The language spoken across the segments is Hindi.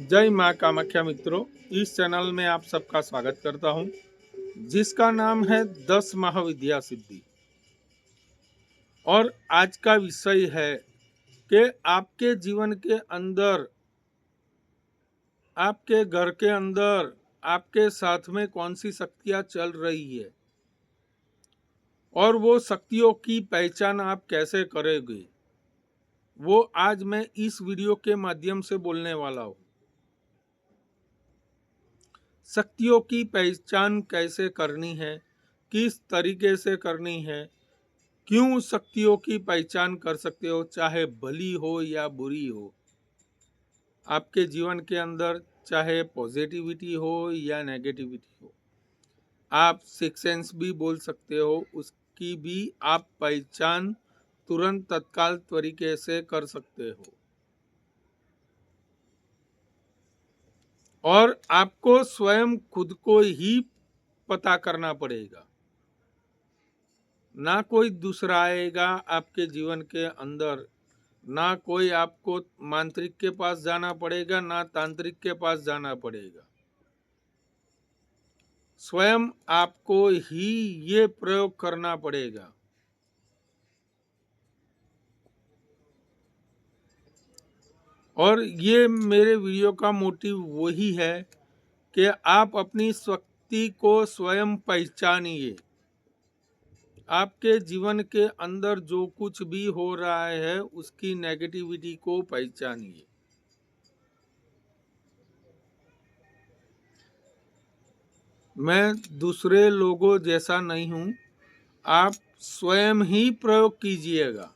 जय माँ कामाख्या मित्रों, इस चैनल में आप सबका स्वागत करता हूँ, जिसका नाम है 10 महाविद्या सिद्धि। और आज का विषय है कि आपके जीवन के अंदर, आपके घर के अंदर, आपके साथ में कौन सी शक्तियाँ चल रही है और वो शक्तियों की पहचान आप कैसे करोगे, वो आज मैं इस वीडियो के माध्यम से बोलने वाला हूँ। शक्तियों की पहचान कैसे करनी है, किस तरीके से करनी है, क्यों शक्तियों की पहचान कर सकते हो, चाहे भली हो या बुरी हो। आपके जीवन के अंदर चाहे पॉजिटिविटी हो या नेगेटिविटी हो, आप सिक्स सेंस भी बोल सकते हो, उसकी भी आप पहचान तुरंत तत्काल तरीके से कर सकते हो। और आपको स्वयं खुद को ही पता करना पड़ेगा, ना कोई दूसरा आएगा आपके जीवन के अंदर, ना कोई आपको मांत्रिक के पास जाना पड़ेगा, ना तांत्रिक के पास जाना पड़ेगा। स्वयं आपको ही ये प्रयोग करना पड़ेगा। और ये मेरे वीडियो का मोटिव वही है कि आप अपनी शक्ति को स्वयं पहचानिए। आपके जीवन के अंदर जो कुछ भी हो रहा है, उसकी नेगेटिविटी को पहचानिए। मैं दूसरे लोगों जैसा नहीं हूं, आप स्वयं ही प्रयोग कीजिएगा।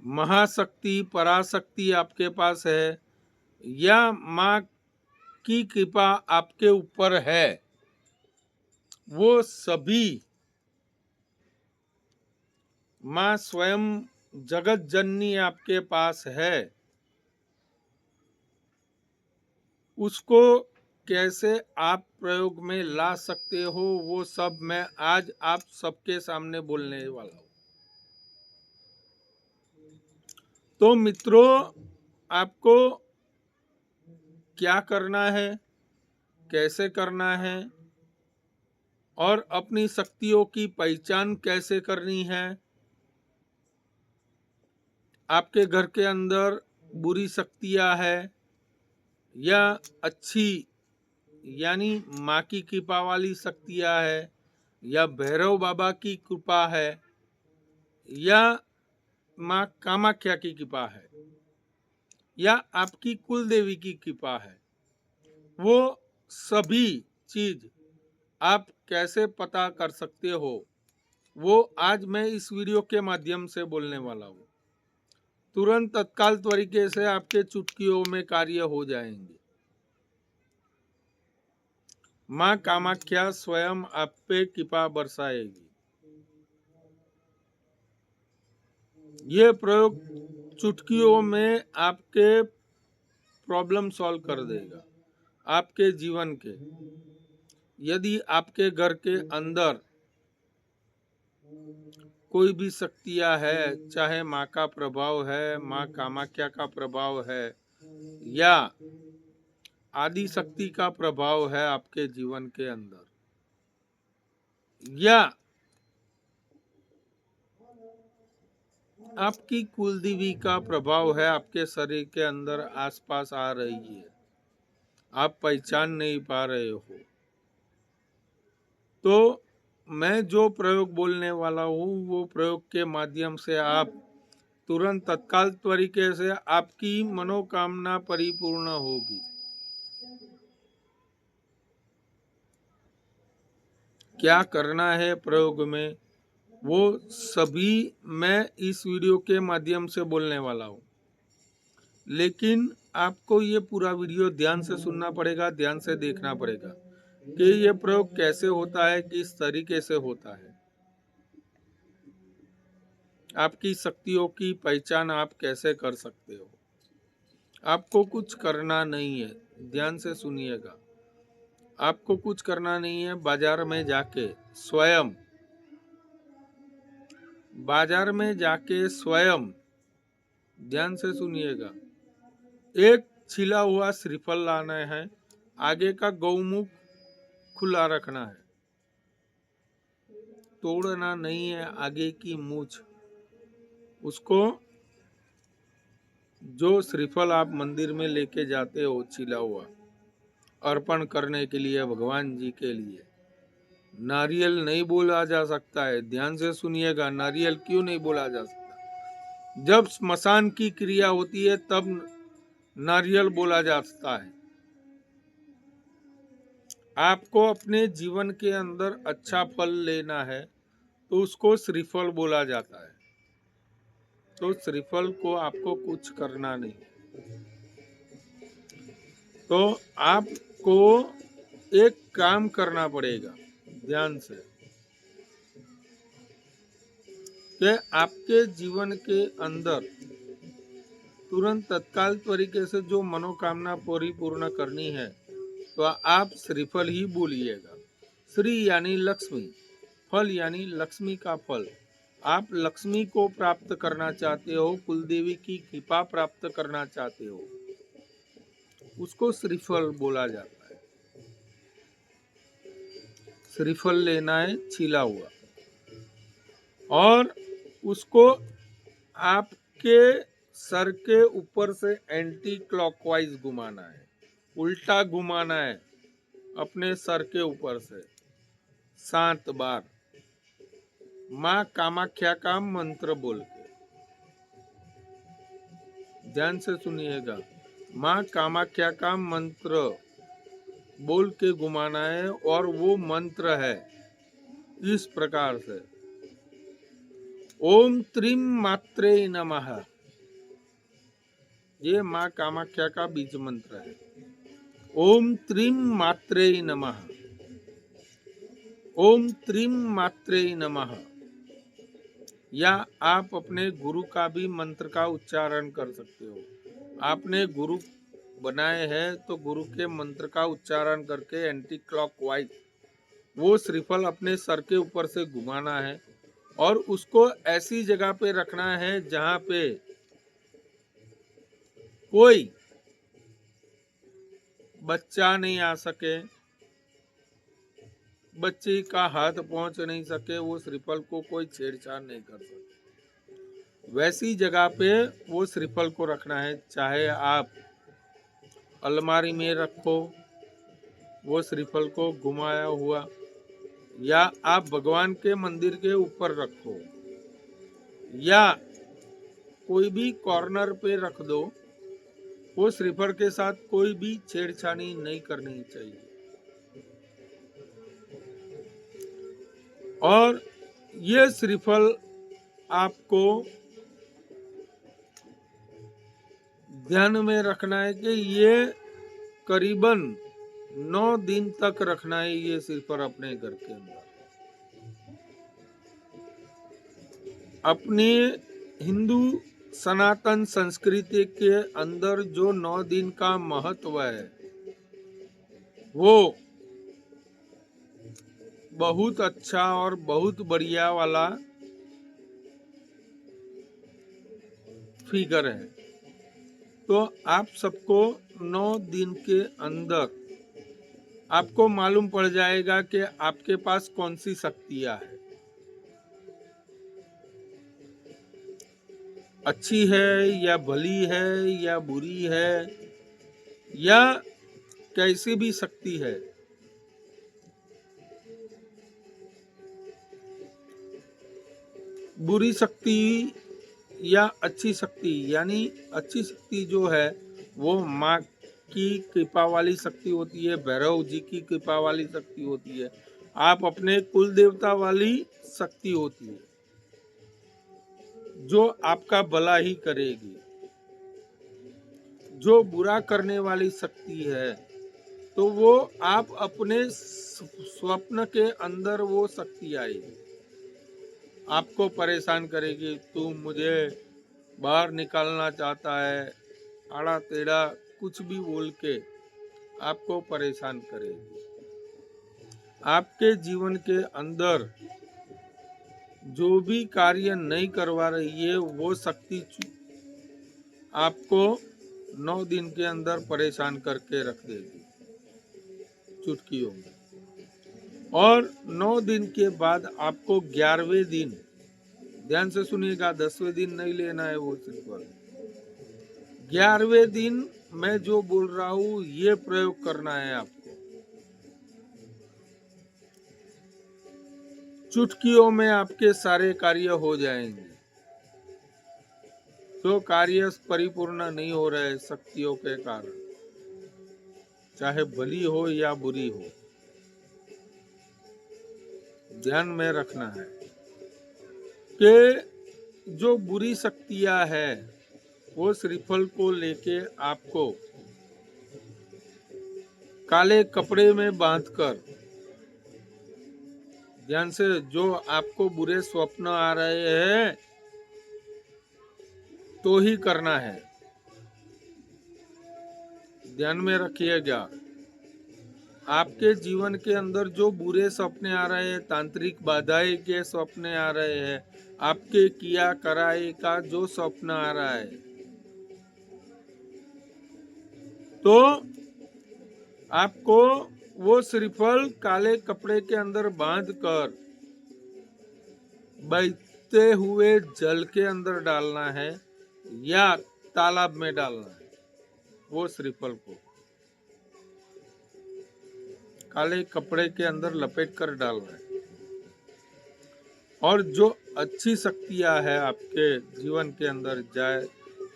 महाशक्ति पराशक्ति आपके पास है या माँ की कृपा आपके ऊपर है, वो सभी माँ स्वयं जगत जननी आपके पास है। उसको कैसे आप प्रयोग में ला सकते हो, वो सब मैं आज आप सबके सामने बोलने वाला हूँ। तो मित्रों, आपको क्या करना है, कैसे करना है और अपनी शक्तियों की पहचान कैसे करनी है। आपके घर के अंदर बुरी शक्तियां है या अच्छी यानी माँ की कृपा वाली शक्तियां है, या भैरव बाबा की कृपा है, या माँ कामाख्या की कृपा है, या आपकी कुल देवी की कृपा है, वो सभी चीज आप कैसे पता कर सकते हो, वो आज मैं इस वीडियो के माध्यम से बोलने वाला हूँ। तुरंत तत्काल तरीके से आपके चुटकियों में कार्य हो जाएंगे। माँ कामाख्या स्वयं आप पे कृपा बरसाएगी। ये प्रयोग चुटकियों में आपके प्रॉब्लम सॉल्व कर देगा, आपके जीवन के। यदि आपके घर के अंदर कोई भी शक्तियां है, चाहे माँ का प्रभाव है, माँ कामाख्या का प्रभाव है, या आदि शक्ति का प्रभाव है आपके जीवन के अंदर, या आपकी कुलदेवी का प्रभाव है आपके शरीर के अंदर आसपास आ रही है, आप पहचान नहीं पा रहे हो, तो मैं जो प्रयोग बोलने वाला हूँ, वो प्रयोग के माध्यम से आप तुरंत तत्काल तरीके से आपकी मनोकामना परिपूर्ण होगी। क्या करना है प्रयोग में, वो सभी मैं इस वीडियो के माध्यम से बोलने वाला हूँ। लेकिन आपको ये पूरा वीडियो ध्यान से सुनना पड़ेगा, ध्यान से देखना पड़ेगा कि ये प्रयोग कैसे होता है, किस तरीके से होता है। आपकी शक्तियों की पहचान आप कैसे कर सकते हो। आपको कुछ करना नहीं है, ध्यान से सुनिएगा। आपको कुछ करना नहीं है, बाजार में जाके स्वयं, बाजार में जाके स्वयं ध्यान से सुनिएगा। एक छिला हुआ श्रीफल लाना है, आगे का गौमुख खुला रखना है, तोड़ना नहीं है आगे की मूछ। उसको जो श्रीफल आप मंदिर में लेके जाते हो छिला हुआ, अर्पण करने के लिए भगवान जी के लिए, नारियल नहीं बोला जा सकता है। ध्यान से सुनिएगा, नारियल क्यों नहीं बोला जा सकता? जब स्मशान की क्रिया होती है तब नारियल बोला जाता है। आपको अपने जीवन के अंदर अच्छा फल लेना है तो उसको श्रीफल बोला जाता है। तो श्रीफल को आपको कुछ करना नहीं, तो आपको एक काम करना पड़ेगा ध्यान से, कि आपके जीवन के अंदर तुरंत तत्काल तरीके से जो मनोकामना परिपूर्ण करनी है तो आप श्रीफल ही बोलिएगा। श्री यानी लक्ष्मी, फल यानी लक्ष्मी का फल। आप लक्ष्मी को प्राप्त करना चाहते हो, कुलदेवी की कृपा प्राप्त करना चाहते हो, उसको श्रीफल बोला जाता है। श्रीफल लेना है छिला हुआ, और उसको आपके सर के ऊपर से एंटी क्लॉकवाइज घुमाना है, उल्टा घुमाना है अपने सर के ऊपर से 7 बार, माँ कामाख्या का मंत्र बोल के। ध्यान से सुनिएगा, माँ कामाख्या का मंत्र बोल के घुमाना है, और वो मंत्र है इस प्रकार से, ओम त्रिम मात्रे नमः। ये माँ कामाख्या का बीज मंत्र है। ओम त्रिम मात्रे नमः, ओम त्रिम मात्रे नमः। या आप अपने गुरु का भी मंत्र का उच्चारण कर सकते हो। आपने गुरु बनाए हैं तो गुरु के मंत्र का उच्चारण करके एंटी क्लॉकवाइज वो श्रीफल अपने सर के ऊपर से घुमाना है, और उसको ऐसी जगह पे रखना है जहां पे कोई बच्चा नहीं आ सके, बच्चे का हाथ पहुंच नहीं सके, वो श्रीफल को कोई छेड़छाड़ नहीं कर सके, वैसी जगह पे वो श्रीफल को रखना है। चाहे आप अलमारी में रखो वो श्रीफल को घुमाया हुआ, या आप भगवान के मंदिर के ऊपर रखो, या कोई भी कॉर्नर पे रख दो, वो श्रीफल के साथ कोई भी छेड़छाड़ी नहीं करनी चाहिए। और ये श्रीफल आपको ध्यान में रखना है कि ये करीबन 9 दिन तक रखना है ये श्रीफल अपने घर के अंदर। अपनी हिंदू सनातन संस्कृति के अंदर जो 9 दिन का महत्व है वो बहुत अच्छा और बहुत बढ़िया वाला फिगर है। तो आप सबको 9 दिन के अंदर आपको मालूम पड़ जाएगा कि आपके पास कौन सी शक्तियां है, अच्छी है या भली है या बुरी है, या कैसी भी शक्ति है। बुरी शक्ति या अच्छी शक्ति, यानी अच्छी शक्ति जो है वो माँ की कृपा वाली शक्ति होती है, भैरव जी की कृपा वाली शक्ति होती है, आप अपने कुल देवता वाली शक्ति होती है जो आपका भला ही करेगी। जो बुरा करने वाली शक्ति है तो वो आप अपने स्वप्न के अंदर वो शक्ति आएगी, आपको परेशान करेगी। तू मुझे बाहर निकालना चाहता है, आड़ा टेढ़ा कुछ भी बोल के आपको परेशान करेगी। आपके जीवन के अंदर जो भी कार्य नहीं करवा रही है वो शक्ति आपको 9 दिन के अंदर परेशान करके रख देगी चुटकियों में। और 9 दिन के बाद आपको 11वें दिन, ध्यान से सुनिएगा, 10वें दिन नहीं लेना है वो श्रीफल, 11वें दिन मैं जो बोल रहा हूं ये प्रयोग करना है आपको। चुटकियों में आपके सारे कार्य हो जाएंगे। तो कार्य परिपूर्ण नहीं हो रहे शक्तियों के कारण, चाहे भली हो या बुरी हो, ध्यान में रखना है कि जो बुरी शक्तियां है वो श्रीफल को लेके आपको काले कपड़े में बांधकर, ध्यान से, जो आपको बुरे स्वप्न आ रहे हैं तो ही करना है, ध्यान में रखिएगा। आपके जीवन के अंदर जो बुरे सपने आ रहे हैं, तांत्रिक बाधाएं के सपने आ रहे हैं, आपके किया कराए का जो स्वप्न आ रहा है, तो आपको वो श्रीफल काले कपड़े के अंदर बांधकर बहते हुए जल के अंदर डालना है या तालाब में डालना है। वो श्रीफल को काले कपड़े के अंदर लपेट कर डालना है। और जो अच्छी शक्तियां है आपके जीवन के अंदर,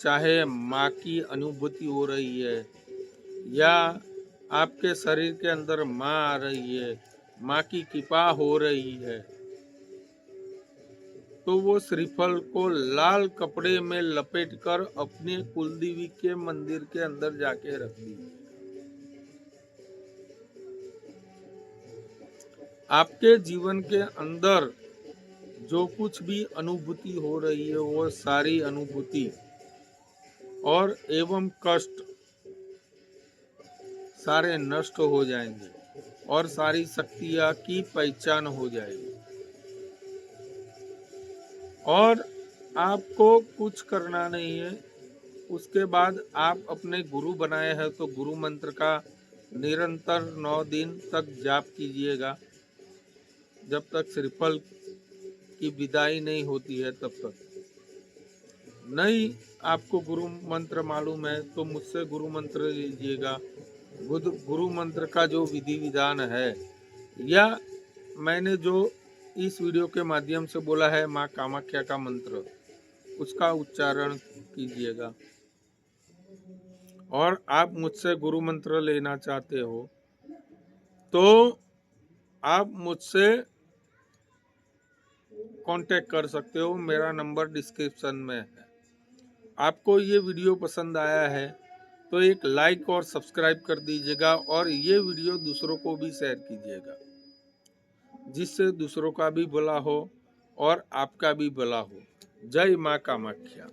चाहे माँ की अनुभूति हो रही है या आपके शरीर के अंदर माँ आ रही है, माँ की कृपा हो रही है, तो वो श्रीफल को लाल कपड़े में लपेटकर अपने कुलदेवी के मंदिर के अंदर जाके रख दीजिए। आपके जीवन के अंदर जो कुछ भी अनुभूति हो रही है वो सारी अनुभूति और एवं कष्ट सारे नष्ट हो जाएंगे और सारी शक्तियां की पहचान हो जाएगी। और आपको कुछ करना नहीं है। उसके बाद आप अपने गुरु बनाए हैं तो गुरु मंत्र का निरंतर 9 दिन तक जाप कीजिएगा, जब तक श्रीफल की विदाई नहीं होती है तब तक। नहीं आपको गुरु मंत्र मालूम है तो मुझसे गुरु मंत्र लीजिएगा। गुरु मंत्र का जो विधि विधान है या मैंने जो इस वीडियो के माध्यम से बोला है माँ कामाख्या का मंत्र, उसका उच्चारण कीजिएगा। और आप मुझसे गुरु मंत्र लेना चाहते हो तो आप मुझसे कांटेक्ट कर सकते हो, मेरा नंबर डिस्क्रिप्शन में है। आपको ये वीडियो पसंद आया है तो एक लाइक और सब्सक्राइब कर दीजिएगा और ये वीडियो दूसरों को भी शेयर कीजिएगा, जिससे दूसरों का भी भला हो और आपका भी भला हो। जय माँ कामाख्या।